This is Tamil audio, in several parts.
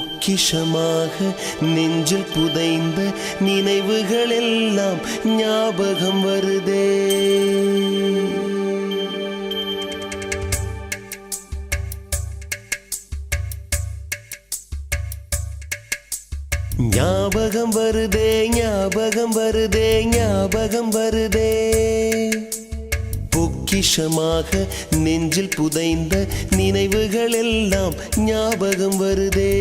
பொக்கிஷமாக நெஞ்சில் புதைந்த நினைவுகள் எல்லாம் ஞாபகம் வருதே. ஞாபகம் வருதே, ஞாபகம் வருதே, ஞாபகம் வருதே. பொக்கிஷமாக நெஞ்சில் புதைந்த நினைவுகள் எல்லாம் ஞாபகம் வருதே.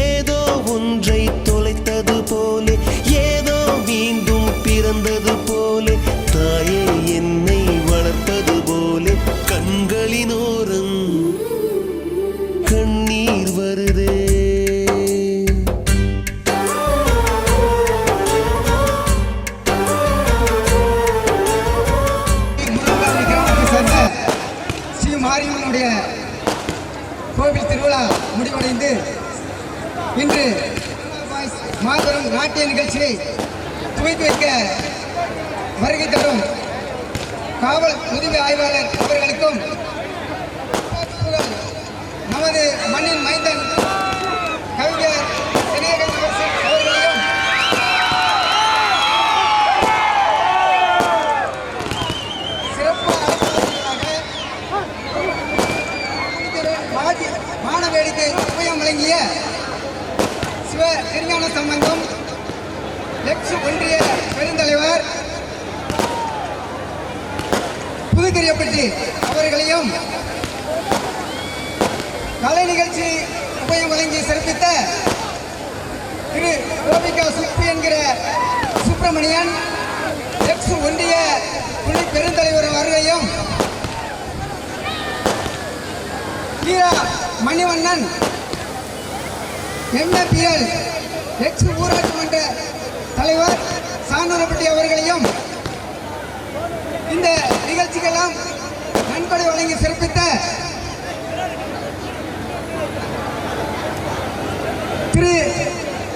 ஏதோ ஒன்றை தொலைத்தது போலே, ஏதோ மீண்டும் பிறந்தது போலே, தாயே என்னை வளர்ப்பது போலே கண்களினோரம் கண்ணீர் வருதே. மாரியம்மனுடைய கோவில் திருவிழா முடிவடைந்து இன்று மாபெரும் நாட்டிய நிகழ்ச்சியை துவக்கி வைக்க வருகை தரும் காவல் உதவி ஆய்வாளர் அவர்களுக்கும் நமது மண்ணின் மைந்தன் கவிஞர் அவர்களையும் வேடிக்கை உபயம் வழங்கிய சிவ திருஞான சம்பந்தம் எக்ஸ் ஒன்றிய பெருந்தலைவர் புதுக்கரியப்பட்டி அவர்களையும் கலை நிகழ்ச்சி உபயம் வழங்கி சிறப்பித்த திரு கோபிகா சுப்பி என்கிற சுப்பிரமணியன் எக்ஸ் ஒன்றிய துணை பெருந்தலைவர் அவர்களையும் மணிவண்ணன் NPL எக்ஸ் ஊராட்சி மன்ற தலைவர் சானூரப்பட்டி அவர்களையும் இந்த நிகழ்ச்சிக்கெல்லாம் நன்கொடை வழங்கி சிறப்பித்த திரு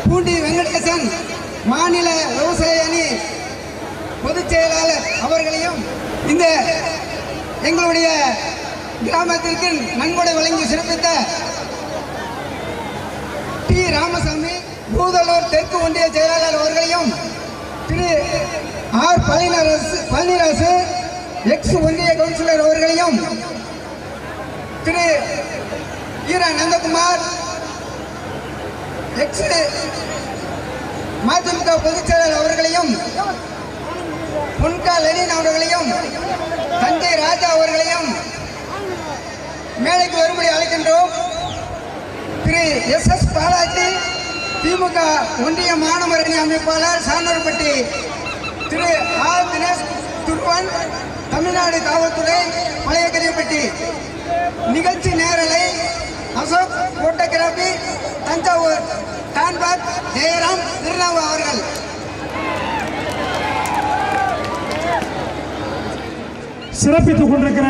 பூண்டி வெங்கடேசன் மாநில விவசாய அணி பொதுச் செயலாளர் அவர்களையும் இந்த எங்களுடைய கிராமத்திற்கு நன்கொடை வழங்கி சிறப்பித்த டி ராமசாமி பூதலூர் தெற்கு ஒன்றிய செயலாளர் அவர்களையும் திரு ஆர் பழனிராசு எக்ஸ் ஒன்றிய கவுன்சிலர் அவர்களையும் திரு ஈரா நந்தகுமார் எக்ஸ் மதிமுக பொதுச் செயலாளர் அவர்களையும் பொன்கா லெனின் அவர்களையும் தஞ்சை ராஜா அவர்களையும் மேடைக்கு வரும்படி அழைக்கின்றோம். திரு SS பாலாஜி திமுக ஒன்றிய மாணவர் அணி அமைப்பாளர் சானூர்பட்டி, திரு ஆர் தினேஷ் துருவன் தமிழ்நாடு காவல்துறை பழையகரியப்பட்டி. நிகழ்ச்சி நேரலை அசோக் போட்டோகிராபி தஞ்சாவூர் டான்பாக் ஜெயராம் திருநாவு அவர்கள். சிறப்பித்துக் கொண்டிருக்கிற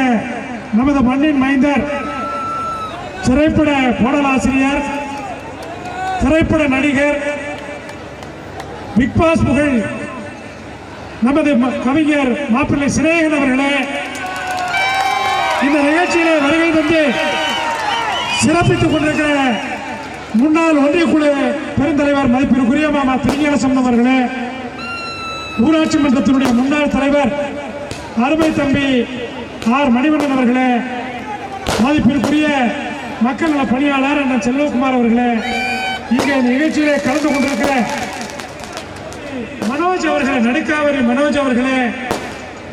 நமது மண்ணின் மைந்தர் திரைப்பட பாடலாசிரியர், திரைப்பட நடிகர், பிக் பாஸ் புகழ் நமது கவிஞர் மாப்பிள்ளை சிநேகன் அவர்களே, இந்த நிகழ்ச்சியிலே வருகை தந்து சிறப்பித்துக் கொண்டிருக்கிற முன்னாள் ஒன்றிய குழு பெருந்தலைவர் மதிப்பிற்குரிய மாமா திருஞான சம்பந்தம் அவர்களே, ஊராட்சி மன்றத்தினுடைய முன்னாள் தலைவர் அருமை தம்பி ஆர் மணிவண்ணன் அவர்களே, மதிப்பிற்குரிய மக்கள் நல பணியாளர் அண்ணன் செல்வகுமார் அவர்களே, இங்கே நிகழ்ச்சியிலே கலந்து கொண்டிருக்கிற மனோஜ் அவர்களே, நடுக்காவரி மனோஜ் அவர்களே,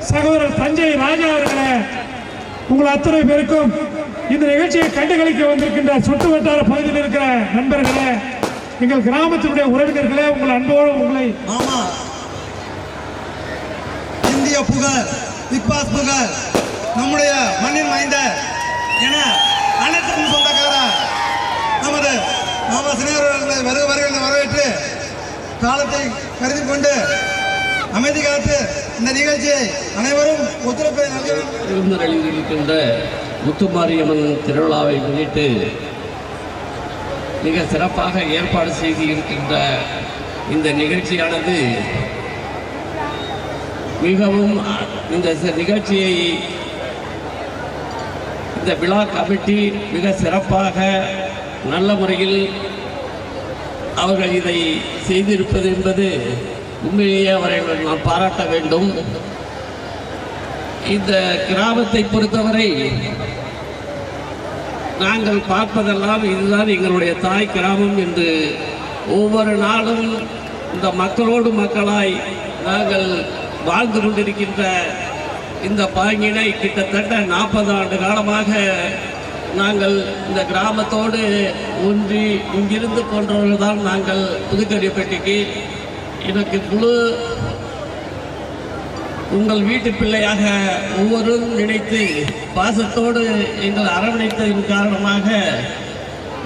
சகோதரர் தஞ்சை ராஜா அவர்களே, உங்கள் அத்தனை பேருக்கும் இந்த நிகழ்ச்சியை கண்டுகளிக்க வந்திருக்கின்ற சுற்று வட்டார பகுதியில் இருக்கிற நண்பர்களே, எங்கள் கிராமத்தினுடைய உறவினர்களே, உங்கள் அன்போடு உங்களை இந்திய புகழ், பிக் பாஸ் புகழ், நம்முடைய மண்ணின் மைந்த என அனைத்துக்கும் சொந்தக்கார நமது மாமா சிநேகர்களை வருக வரவேற்று காலத்தை கருதி கொண்டு அமைதி காத்து இந்த நிகழ்ச்சியை அனைவரும் ஒத்துழைப்பை இருக்கின்ற முத்துமாரியம்மன் திருவிழாவை முன்னிட்டு மிக சிறப்பாக ஏற்பாடு செய்து இருக்கின்ற இந்த நிகழ்ச்சியானது மிகவும் இந்த நிகழ்ச்சியை இந்த விழா கமிட்டி மிக சிறப்பாக நல்ல முறையில் அவர்கள் இதை செய்திருப்பது என்பது உண்மையிலேயே அவர்கள் நாம் பாராட்ட வேண்டும். இந்த கிராமத்தை பொறுத்தவரை நாங்கள் பார்ப்பதெல்லாம் இதுதான் எங்களுடைய தாய் கிராமம் என்று ஒவ்வொரு நாளும் இந்த மக்களோடு மக்களாய் நாங்கள் வாழ்ந்து கொண்டிருக்கின்ற இந்த பாங்கினை கிட்டத்தட்ட 40 ஆண்டு காலமாக நாங்கள் இந்த கிராமத்தோடு ஒன்றி இங்கிருந்து போன்றவர்கள் தான் நாங்கள் புதுக்கடிப்பட்டிக்கு. எனக்கு முழு உங்கள் வீட்டு பிள்ளையாக ஒவ்வொருவரும் நினைத்து பாசத்தோடு எங்கள் அரவணைத்ததின் காரணமாக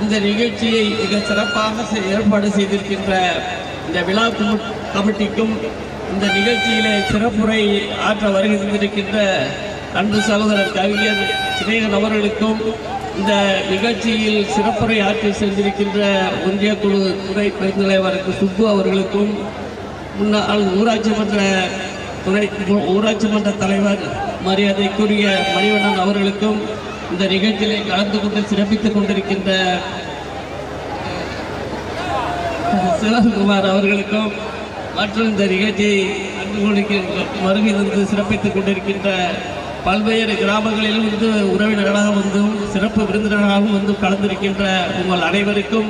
இந்த நிகழ்ச்சியை மிக சிறப்பாக ஏற்பாடு செய்திருக்கின்ற இந்த விழா கமிட்டிக்கும் இந்த நிகழ்ச்சியிலே சிறப்புரை ஆற்ற வருகை தந்திருக்கின்ற அன்பு சகோதரர் கவிஞர் சிநேகன் அவர்களுக்கும் இந்த நிகழ்ச்சியில் சிறப்புரை ஆற்றி சென்றிருக்கின்ற ஒன்றிய குழு துணை பெருந்தலைவர் சுப்பு அவர்களுக்கும் முன்னாள் ஊராட்சி மன்ற தலைவர் மரியாதைக்குரிய மணிவண்ணன் அவர்களுக்கும் இந்த நிகழ்ச்சியை கலந்து கொண்டு சிறப்பித்துக் கொண்டிருக்கின்ற சிவகுமார் அவர்களுக்கும் மற்றும் இந்த நிகழ்ச்சியை வருகை தந்து சிறப்பித்துக் கொண்டிருக்கின்ற பல்வேறு கிராமங்களிலும் வந்து உறவினர்களாக வந்தும் சிறப்பு விருந்தினர்களாகவும் வந்து கலந்திருக்கின்ற உங்கள் அனைவருக்கும்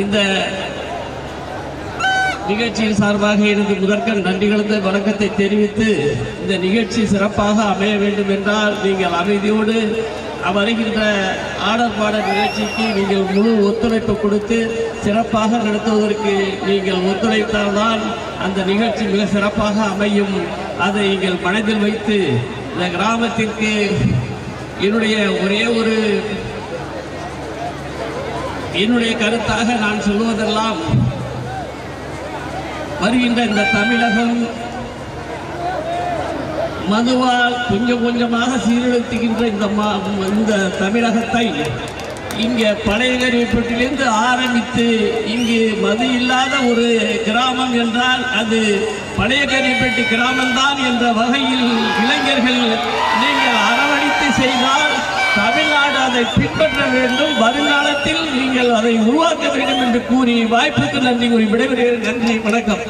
இந்த நிகழ்ச்சியின் சார்பாக எனது முதற்கண் நன்றி கலந்த வணக்கத்தை தெரிவித்து, இந்த நிகழ்ச்சி சிறப்பாக அமைய வேண்டும் என்றால் நீங்கள் அமைதியோடு வருகின்ற ஆடர் பாடல் நிகழ்ச்சிக்கு நீங்கள் முழு ஒத்துழைப்பு கொடுத்து சிறப்பாக நடத்துவதற்கு நீங்கள் ஒத்துழைத்தால்தான் அந்த நிகழ்ச்சி மிக சிறப்பாக அமையும். அதை நீங்கள் மனதில் வைத்து இந்த கிராமத்திற்கு என்னுடைய கருத்தாக நான் சொல்லுவதெல்லாம், வருகின்ற இந்த தமிழகம் மதுவால் கொஞ்சம் கொஞ்சமாக சீரழித்துகின்ற இந்த தமிழகத்தை இங்கே பழையகரிப்பட்டிலிருந்து ஆரம்பித்து இங்கு மது இல்லாத ஒரு கிராமம் என்றால் அது பழையகரிப்பட்டி கிராமம்தான் என்ற வகையில் இளைஞர்கள் நீங்கள் அரவணைத்து செய்தால் தமிழ்நாடு அதை பின்பற்ற வேண்டும். வருங்காலத்தில் நீங்கள் அதை உருவாக்க வேண்டும் என்று கூறி வாய்ப்புக்கு நன்றி கூறி விடைபெறுகிறேன். நன்றி, வணக்கம்.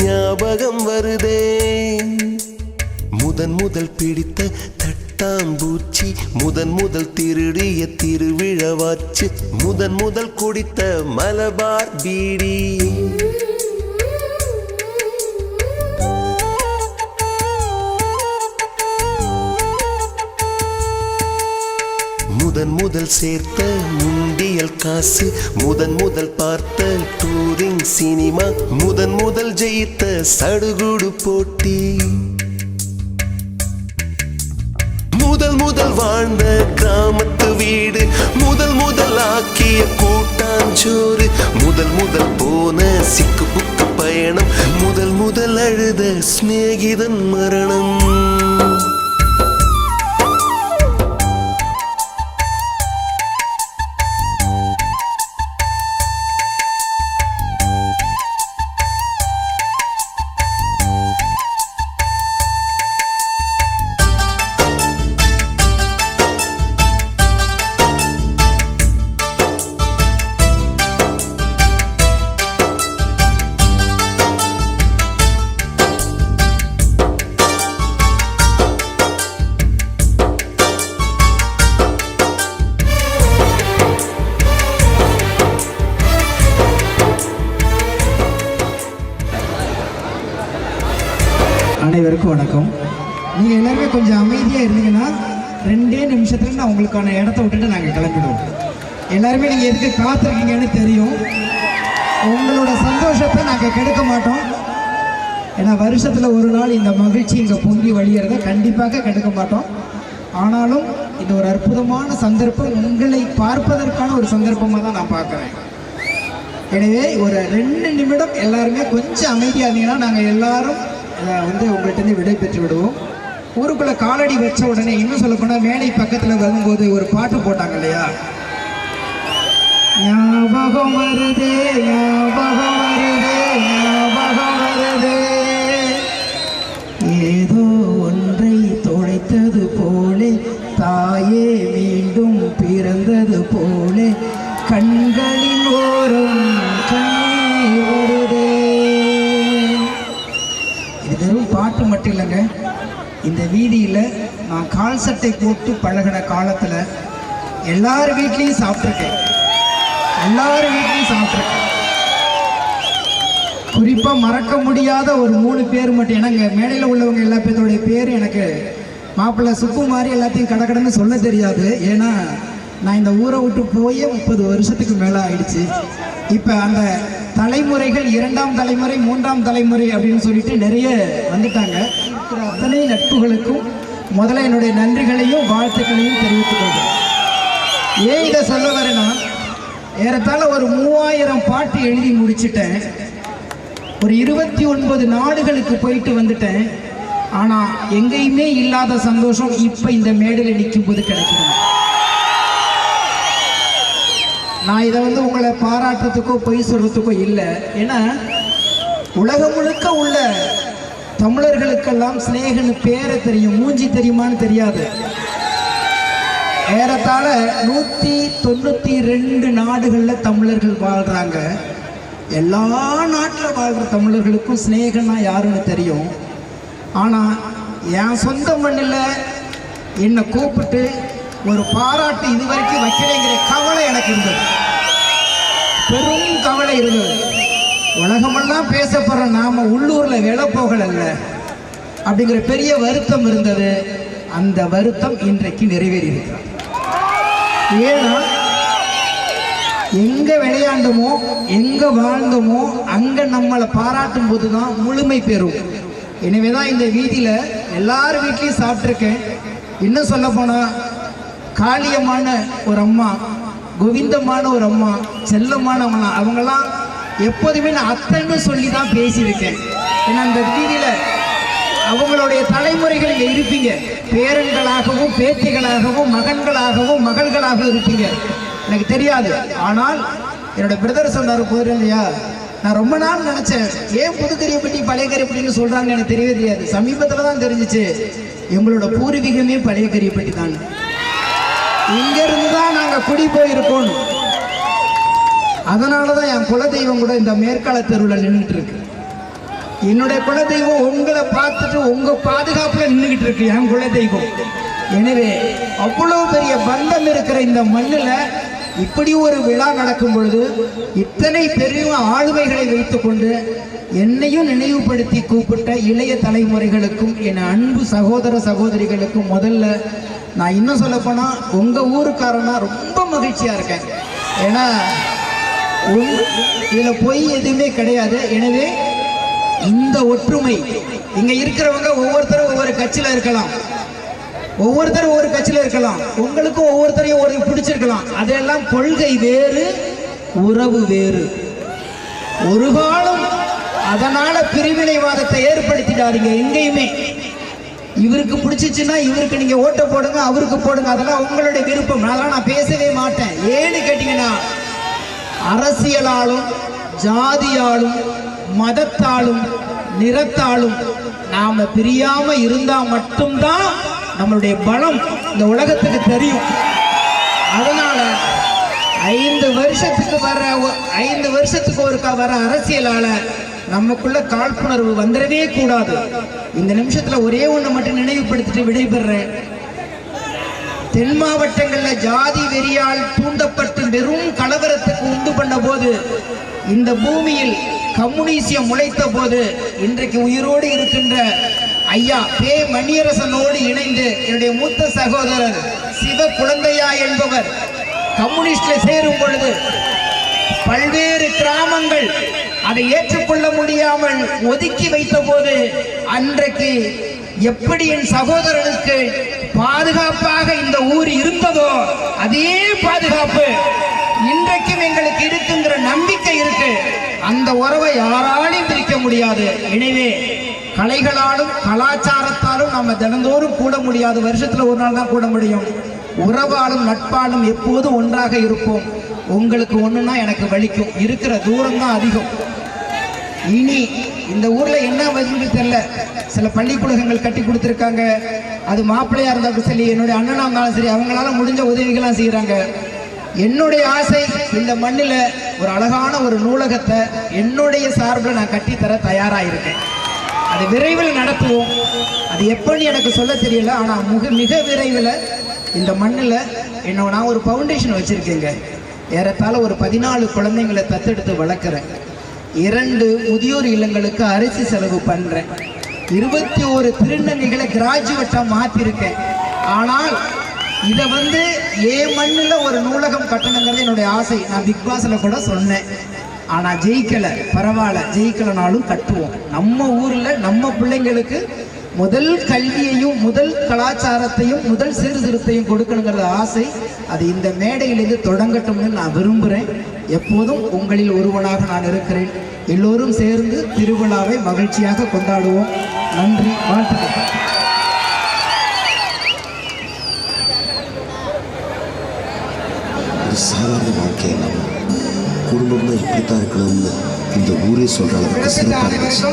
ஞாபகம் வருதே முதல் பிடித்த தட்டாம்பூச்சி, முதல் திருடிய திருவிழவாச்சு, முதல் குடித்த மலபார் பீடி, முதல் சேர்த்த முண்டியல் காசு, முதல் பார்த்த டூரிங் சினிமா, முதல் ஜெயித்த சடுகுடு போட்டி, முதல் வாழ்ந்த கிராமத்து வீடு, முதல் ஆக்கிய கூட்டாஞ்சோறு, முதல் போன சிக்கு புக்கு பயணம், முதல் அழுத சிநேகிதன் மரணம். அனைவருக்கும் வணக்கம். நீங்கள் எல்லாருமே கொஞ்சம் அமைதியாக இருந்தீங்கன்னா 2 நிமிஷத்துல நான் உங்களுக்கான இடத்த விட்டுட்டு நாங்கள் கிளம்பிடுவோம். எல்லாருமே நீங்கள் எதுக்கு காத்திருக்கீங்கன்னு தெரியும். உங்களோட சந்தோஷத்தை நாங்கள் கெடுக்க மாட்டோம். ஏன்னா வருஷத்தில் ஒரு நாள் இந்த மகிழ்ச்சி இங்கே பொங்கி வழியிறத கண்டிப்பாக கெடுக்க மாட்டோம். ஆனாலும் இது ஒரு அற்புதமான சந்தர்ப்பம், உங்களை பார்ப்பதற்கான ஒரு சந்தர்ப்பமாக தான் நான் பார்க்குறேன். எனவே ஒரு 2 நிமிடம் எல்லாருமே கொஞ்சம் அமைதியாக இருந்தீங்கன்னா நாங்கள் எல்லாரும் உங்கள்கிட்ட விடை பெற்று விடுவோம். ஊருக்குள்ளே காலடி வச்ச உடனே இன்னும் சொல்லப்போனால் மேடை பக்கத்தில் வரும்போது ஒரு பாட்டு போட்டாங்க இல்லையா, ஞாபகம் வருதே ஞாபகம் வருதே ஞாபகம் வருதே, ஏதோ ஒன்றை தொலைத்தது போலே தாயே மீண்டும் பிறந்தது போலே கண்களின் ஓரம் கண்ணீர் வருதே. இது வெறும் பாட்டு மட்டும் இல்லைங்க. இந்த வீதியில் நான் கால் சட்டை போட்டு பழகின காலத்தில் எல்லார் வீட்லேயும் சாப்பிட்ருக்கேன். குறிப்பாக மறக்க முடியாத ஒரு 3 பேர் மட்டும், ஏன்னாங்க மேடையில் உள்ளவங்க எல்லா பேர்த்தோடைய பேர் எனக்கு மாப்பிள்ளை சுப்பு மாதிரி எல்லாத்தையும் கடன்னு சொல்ல தெரியாது. ஏன்னா நான் இந்த ஊரை விட்டு போய் 30 வருஷத்துக்கு மேலே ஆயிடுச்சு. இப்போ அந்த தலைமுறைகள் 2ஆம் தலைமுறை 3ஆம் தலைமுறை அப்படின்னு சொல்லிட்டு நிறைய வந்துட்டாங்க. இருக்கிற அத்தனை நட்புகளுக்கும் முதல்ல என்னுடைய நன்றிகளையும் வாழ்த்துக்களையும் தெரிவித்துக் கொள்கிறேன். ஏன் இதை சொல்ல வரேன்னா, ஏறத்தாழ ஒரு 3000 பாட்டு எழுதி முடிச்சிட்டேன். ஒரு 29 நாடுகளுக்கு போயிட்டு வந்துட்டேன். ஆனால் எங்கேயுமே இல்லாத சந்தோஷம் இப்போ இந்த மேடையில் நிற்கும் போது கிடைக்குது. நான் இதை உங்களை பாராட்டுறதுக்கோ பொய் சொல்கிறதுக்கோ இல்லை. ஏன்னா உலகம் முழுக்க உள்ள தமிழர்களுக்கெல்லாம் சிநேகன்னு பேரை தெரியும், மூஞ்சி தெரியுமான்னு தெரியாது. ஏறத்தாழ 192 நாடுகளில் தமிழர்கள் வாழ்கிறாங்க. எல்லா நாட்டில் வாழ்கிற தமிழர்களுக்கும் சிநேகன்னா யாருன்னு தெரியும். ஆனால் என் சொந்த மண்ணில் என்னை கூப்பிட்டு ஒரு பாராட்டு இது வரைக்கும் வைக்கலைங்கிற கவலை எனக்கு இருந்தது, பெரும் கவலை இருந்தது. உலகமெல்லாம் பேசப்படுற நாம உள்ளூரில் விலை போகலல்ல அப்படிங்கிற பெரிய வருத்தம் இருந்தது. அந்த வருத்தம் இன்றைக்கு நிறைவேறி இருக்கிறது. ஏன்னா எங்க விளையாண்டோமோ எங்க வாழ்ந்தோமோ அங்க நம்மளை பாராட்டும் போது தான் முழுமை பெறும். எனவே தான் இந்த வீதியில் எல்லார் வீட்லையும் சாப்பிட்ருக்கேன். இன்னும் சொல்ல போனால் காளியமான ஒரு அம்மா, கோவிந்தமான ஒரு அம்மா, செல்லமானவங்க, அவங்கெல்லாம் எப்போதுமே நான் அத்தைன்னு சொல்லி தான் பேசியிருக்கேன். ஏன்னா அந்த வீதியில் அவங்களுடைய தலைமுறைகள் இங்கே இருப்பீங்க, பேரன்களாகவும் பேத்திகளாகவும் மகன்களாகவும் மகள்களாகவும் இருப்பீங்க, எனக்கு தெரியாது. ஆனால் என்னோட பிரதர் சொன்னார் போது இல்லையா, நான் ரொம்ப நாள் நினச்சேன் ஏன் புதுக்கரியப்பட்டி பழையக்கரியப்பட்டின்னு சொல்கிறாங்க, எனக்கு தெரியவே தெரியாது. சமீபத்தில் தான் தெரிஞ்சிச்சு எங்களோட பூர்வீகமே பழையக்கரியப்பட்டி தான். இங்கேருந்து தான் நாங்கள் குடி போயிருக்கோம். அதனால தான் என் குலதெய்வம் கூட இந்த மேற்கால தெருவில் நின்றுட்டு இருக்கு. என்னுடைய குலதெய்வம் உங்களை பார்த்துட்டு உங்கள் பாதுகாப்பில் நின்றுக்கிட்டு இருக்கு என் குலதெய்வம். எனவே அவ்வளோ பெரிய பந்தம் இருக்கிற இந்த மண்ணில் இப்படி ஒரு விழா நடக்கும் பொழுது இத்தனை பெரிய ஆளுமைகளை வைத்துக்கொண்டு என்னையும் நினைவுபடுத்தி கூப்பிட்ட இளைய தலைமுறைகளுக்கும் என் அன்பு சகோதர சகோதரிகளுக்கும் முதல்ல நான் இன்னும் சொல்லப்போனால் உங்கள் ஊருக்காரனா ரொம்ப மகிழ்ச்சியாக இருக்கேன். ஏன்னா இதில் பொய் எதுவுமே கிடையாது. எனவே இந்த ஒற்றுமை இங்கே இருக்கிறவங்க ஒவ்வொருத்தரும் ஒவ்வொரு கட்சியில் இருக்கலாம், ஒவ்வொருத்தரும் ஒவ்வொரு கட்சியில் இருக்கலாம், உங்களுக்கும் ஒவ்வொருத்தரையும் ஒரு பிடிச்சிருக்கலாம். அதெல்லாம் கொள்கை வேறு, உறவு வேறு. ஒரு காலம் அதனால பிரிவினைவாதத்தை ஏற்படுத்திடாதீங்க. எங்கேயுமே இவருக்கு பிடிச்சிச்சுன்னா இவருக்கு நீங்க ஓட்ட போடுங்க, அவருக்கு போடுங்க, அதெல்லாம் உங்களுடைய விருப்பம். அதெல்லாம் நான் பேசவே மாட்டேன். ஏன்னு கேட்டீங்கன்னா அரசியலாலும் ஜாதியாலும் மதத்தாலும் நிறத்தாலும் நாம பிரியாம இருந்தா மட்டும்தான் நம்மளுடைய பலம் இந்த உலகத்துக்கு தெரியும். அதனால 5 வருஷத்துக்கு ஒருக்கா வர அரசியலால நமக்குள்ள காழ்ப்புணர்வு வந்துடவே கூடாது. இந்த நிமிஷத்துல ஒரே ஒண்ணு மட்டும் நினைவுபடுத்திட்டு விடைபெறேன். தென் மாவட்டங்கள்ல ஜாதி வெறியால் தூண்டப்பட்டு வெறும் கலவரத்துக்கு உண்டு பண்ண போது, இந்த பூமியில் கம்யூனிஸ்டியம் முளைத்த போது, இன்றைக்கு உயிரோடு இருக்கின்ற ஐயா பே மணியரசனோடு இணைந்து என்னுடைய மூத்த சகோதரர் சிவ குழந்தையா என்பவர் கம்யூனிஸ்ட்ல சேரும் பொழுது பல்வேறு கிராமங்கள் அதை ஏற்றுக்கொள்ள முடியாமல் ஒதுக்கி வைத்த போது அன்றைக்கு எப்படி என் சகோதரனுக்கு பாதுகாப்பாக இந்த ஊர் இருந்ததோ அதே பாதுகாப்பு இன்றைக்கும் எங்களுக்கு இருக்குங்கிற நம்பிக்கை இருக்கு. அந்த உறவை யாராலும் பிரிக்க முடியாது. எனவே கலைகளாலும் கலாச்சாரத்தாலும் நம்ம தினந்தோறும் கூட முடியாது, வருஷத்துல ஒரு நாள் தான் கூட முடியும். உறவாலும் நட்பாலும் எப்போதும் ஒன்றாக இருப்போம். உங்களுக்கு ஒண்ணுன்னா எனக்கு வலிக்கும், இருக்கிற தூரம் தான் அதிகம். இனி இந்த ஊர்ல என்ன வந்து தெரியல, சில பள்ளிக்கூடங்கள் கட்டி கொடுத்துருக்காங்க. அது மாப்பிள்ளையா இருந்தாலும் சரி, என்னுடைய அண்ணனா இருந்தாலும் சரி, அவங்களால முடிஞ்ச உதவிகள்லாம் செய்யறாங்க. என்னுடைய ஆசை இந்த மண்ணில் ஒரு அழகான ஒரு நூலகத்தை என்னுடைய சார்பில் நான் கட்டித்தர தயாராக அது விரைவில் நடத்துவோம். அது எப்படி எனக்கு சொல்ல தெரியல, ஆனால் மிக விரைவில் இந்த மண்ணில் நான் ஒரு ஃபவுண்டேஷன் வச்சுருக்கேங்க. ஏறத்தாழ ஒரு 14 குழந்தைங்களை தத்தெடுத்து வளர்க்குறேன். 2 முதியோர் இல்லங்களுக்கு அரிசி செலவு பண்ணுறேன். 21 திருநங்கைகளை கிராஜுவேட்டாக மாற்றிருக்கேன். ஆனால் இதை என் மண்ணில் ஒரு நூலகம் கட்டணுங்கிறது என்னுடைய ஆசை. நான் பிக் பாஸில் கூட சொன்னேன். ஆனால் ஜெயிக்கலை, பரவாயில்ல, ஜெயிக்கலைனாலும் கட்டுவோம். நம்ம ஊரில் நம்ம பிள்ளைங்களுக்கு முதல் கல்வியையும் முதல் கலாச்சாரத்தையும் முதல் சீர்திருத்தையும் கொடுக்கணுங்கிறது ஆசை. அது இந்த மேடையிலிருந்து தொடங்கட்டும்னு நான் விரும்புகிறேன். எப்போதும் உங்களில் ஒருவனாக நான் இருக்கிறேன். எல்லோரும் சேர்ந்து திருவிழாவை மகிழ்ச்சியாக கொண்டாடுவோம். நன்றி, வாழ்த்துக்கள். சாதாரண வாழ்க்கை இல்லாமல் குடும்பம்னா இப்படித்தான் இருக்கணும்னு இந்த ஊரே சொல்ற அளவுக்கு சிறப்பாக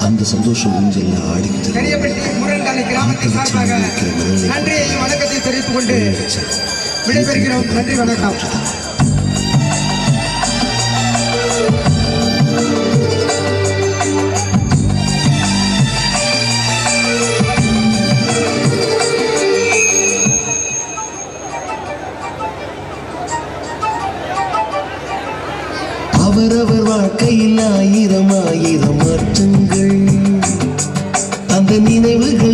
அந்த சந்தோஷம் ஊஞ்சல்ல ஆடிக்கிட்டு நன்றியையும் வணக்கத்தை தெரிவித்துக் கொண்டு விடைபெறுகிறோம். நன்றி, வணக்கம். அவரவர் வாழ்க்கையில் 1000 மாற்றங்கள், அந்த நினைவுகள்